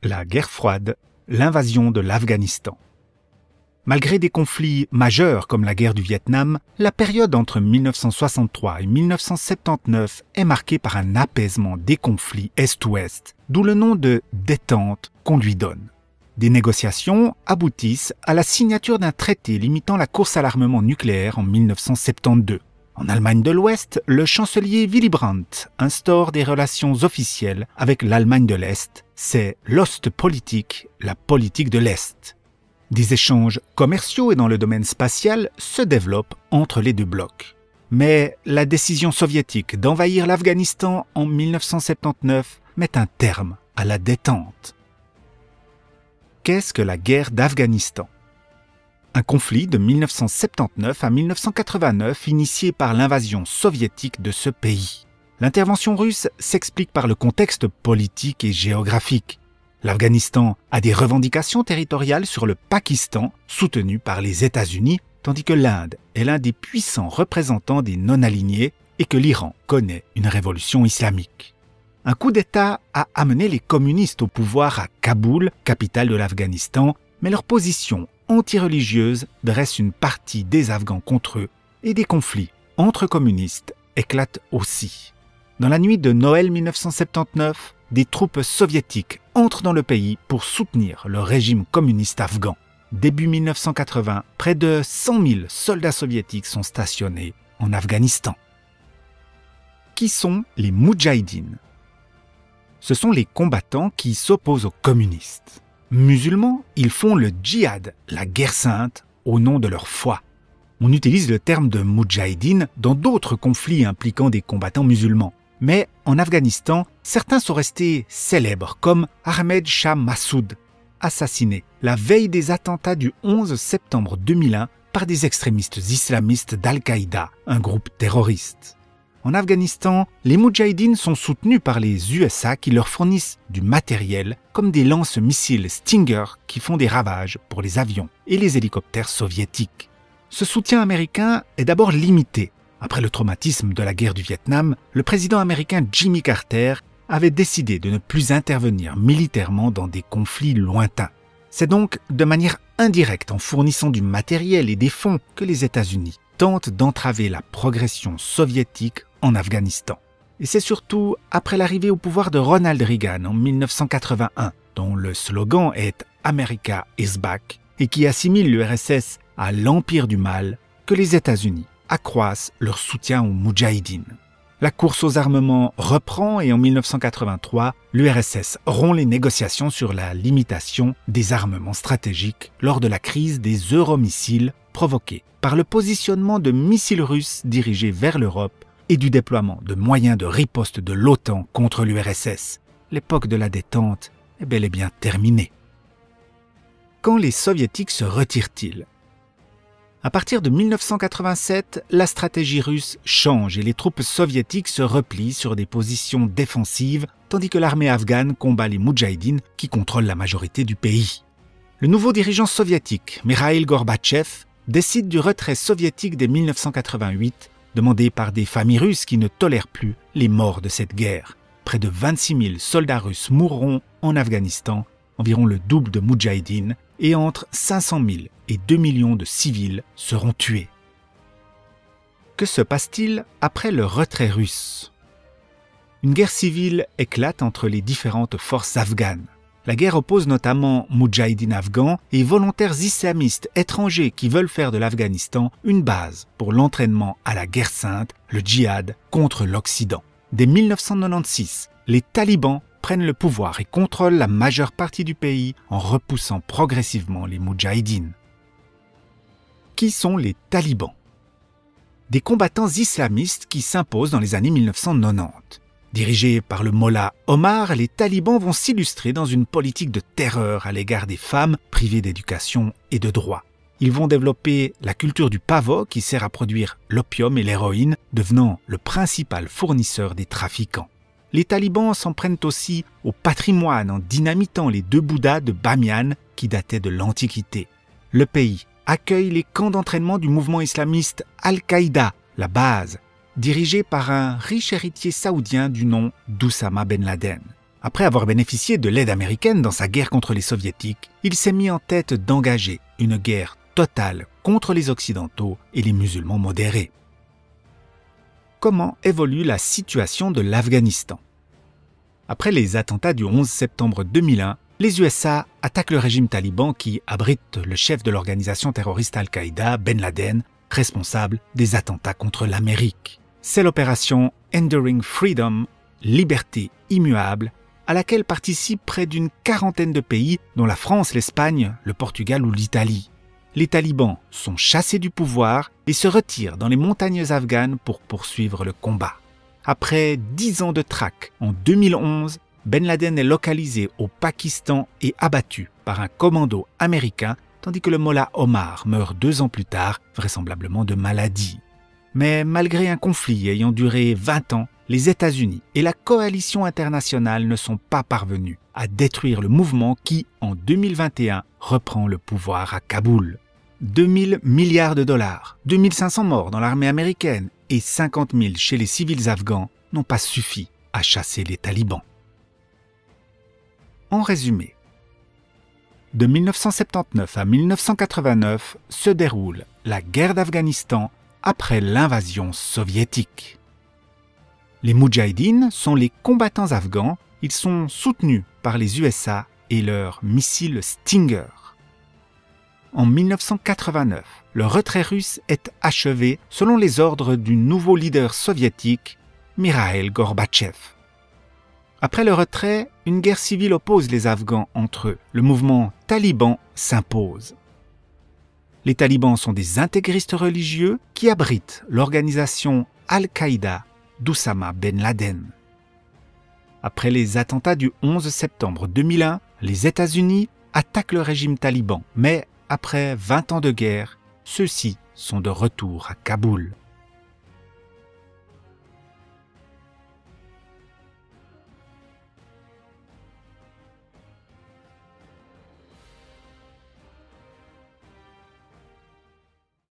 La guerre froide, l'invasion de l'Afghanistan. Malgré des conflits majeurs comme la guerre du Vietnam, la période entre 1963 et 1979 est marquée par un apaisement des conflits Est-Ouest, d'où le nom de détente qu'on lui donne. Des négociations aboutissent à la signature d'un traité limitant la course à l'armement nucléaire en 1972. En Allemagne de l'Ouest, le chancelier Willy Brandt instaure des relations officielles avec l'Allemagne de l'Est. C'est l'Ostpolitik, la politique de l'Est. Des échanges commerciaux et dans le domaine spatial se développent entre les deux blocs. Mais la décision soviétique d'envahir l'Afghanistan en 1979 met un terme à la détente. Qu'est-ce que la guerre d'Afghanistan ? Un conflit de 1979 à 1989 initié par l'invasion soviétique de ce pays. L'intervention russe s'explique par le contexte politique et géographique. L'Afghanistan a des revendications territoriales sur le Pakistan, soutenues par les États-Unis, tandis que l'Inde est l'un des puissants représentants des non-alignés et que l'Iran connaît une révolution islamique. Un coup d'État a amené les communistes au pouvoir à Kaboul, capitale de l'Afghanistan, mais leur position anti-religieuse dresse une partie des Afghans contre eux et des conflits entre communistes éclatent aussi. Dans la nuit de Noël 1979, des troupes soviétiques entrent dans le pays pour soutenir le régime communiste afghan. Début 1980, près de 100 000 soldats soviétiques sont stationnés en Afghanistan. Qui sont les Moudjahidines ? Ce sont les combattants qui s'opposent aux communistes. Musulmans, ils font le djihad, la guerre sainte, au nom de leur foi. On utilise le terme de Moudjahidine dans d'autres conflits impliquant des combattants musulmans. Mais en Afghanistan, certains sont restés célèbres, comme Ahmed Shah Massoud, assassiné la veille des attentats du 11 septembre 2001 par des extrémistes islamistes d'Al-Qaïda, un groupe terroriste. En Afghanistan, les Moudjahidines sont soutenus par les USA qui leur fournissent du matériel comme des lance-missiles Stinger qui font des ravages pour les avions et les hélicoptères soviétiques. Ce soutien américain est d'abord limité. Après le traumatisme de la guerre du Vietnam, le président américain Jimmy Carter avait décidé de ne plus intervenir militairement dans des conflits lointains. C'est donc de manière indirecte en fournissant du matériel et des fonds que les États-Unis tentent d'entraver la progression soviétique en Afghanistan. Et c'est surtout après l'arrivée au pouvoir de Ronald Reagan en 1981, dont le slogan est « America is back » et qui assimile l'URSS à l'empire du mal, que les États-Unis accroissent leur soutien aux Moudjahidines. La course aux armements reprend et en 1983, l'URSS rompt les négociations sur la limitation des armements stratégiques lors de la crise des euromissiles provoquée par le positionnement de missiles russes dirigés vers l'Europe et du déploiement de moyens de riposte de l'OTAN contre l'URSS. L'époque de la détente est bel et bien terminée. Quand les Soviétiques se retirent-ils ? À partir de 1987, la stratégie russe change et les troupes soviétiques se replient sur des positions défensives, tandis que l'armée afghane combat les Moudjahidines qui contrôlent la majorité du pays. Le nouveau dirigeant soviétique, Mikhaïl Gorbatchev, décide du retrait soviétique dès 1988, demandé par des familles russes qui ne tolèrent plus les morts de cette guerre. Près de 26 000 soldats russes mourront en Afghanistan, environ le double de Moudjahidines, et entre 500 000 et 2 millions de civils seront tués. Que se passe-t-il après le retrait russe ? Une guerre civile éclate entre les différentes forces afghanes. La guerre oppose notamment Moudjahidines afghans et volontaires islamistes étrangers qui veulent faire de l'Afghanistan une base pour l'entraînement à la guerre sainte, le djihad, contre l'Occident. Dès 1996, les talibans prennent le pouvoir et contrôlent la majeure partie du pays en repoussant progressivement les Moudjahidines. Qui sont les talibans ? Des combattants islamistes qui s'imposent dans les années 1990. Dirigés par le mollah Omar, les talibans vont s'illustrer dans une politique de terreur à l'égard des femmes privées d'éducation et de droits. Ils vont développer la culture du pavot qui sert à produire l'opium et l'héroïne, devenant le principal fournisseur des trafiquants. Les talibans s'en prennent aussi au patrimoine en dynamitant les 2 Bouddhas de Bamiyan qui dataient de l'Antiquité. Le pays accueille les camps d'entraînement du mouvement islamiste Al-Qaïda, la base, dirigé par un riche héritier saoudien du nom d'Oussama Ben Laden. Après avoir bénéficié de l'aide américaine dans sa guerre contre les soviétiques, il s'est mis en tête d'engager une guerre totale contre les Occidentaux et les musulmans modérés. Comment évolue la situation de l'Afghanistan? Après les attentats du 11 septembre 2001, les USA attaquent le régime taliban qui abrite le chef de l'organisation terroriste Al-Qaïda, Ben Laden, responsable des attentats contre l'Amérique. C'est l'opération Enduring Freedom, Liberté immuable, à laquelle participent près d'une quarantaine de pays, dont la France, l'Espagne, le Portugal ou l'Italie. Les talibans sont chassés du pouvoir et se retirent dans les montagnes afghanes pour poursuivre le combat. Après 10 ans de traque, en 2011, Ben Laden est localisé au Pakistan et abattu par un commando américain, tandis que le mollah Omar meurt 2 ans plus tard, vraisemblablement de maladie. Mais malgré un conflit ayant duré 20 ans, les États-Unis et la coalition internationale ne sont pas parvenus à détruire le mouvement qui, en 2021, reprend le pouvoir à Kaboul. 2000 milliards de dollars, 2500 morts dans l'armée américaine et 50 000 chez les civils afghans n'ont pas suffi à chasser les talibans. En résumé, de 1979 à 1989 se déroule la guerre d'Afghanistan après l'invasion soviétique. Les Moudjahidines sont les combattants afghans, ils sont soutenus par les USA et leurs missiles Stinger. En 1989, le retrait russe est achevé selon les ordres du nouveau leader soviétique, Mikhail Gorbatchev. Après le retrait, une guerre civile oppose les Afghans entre eux. Le mouvement taliban s'impose. Les talibans sont des intégristes religieux qui abritent l'organisation Al-Qaïda d'Oussama Ben Laden. Après les attentats du 11 septembre 2001, les États-Unis attaquent le régime taliban, mais après 20 ans de guerre, ceux-ci sont de retour à Kaboul.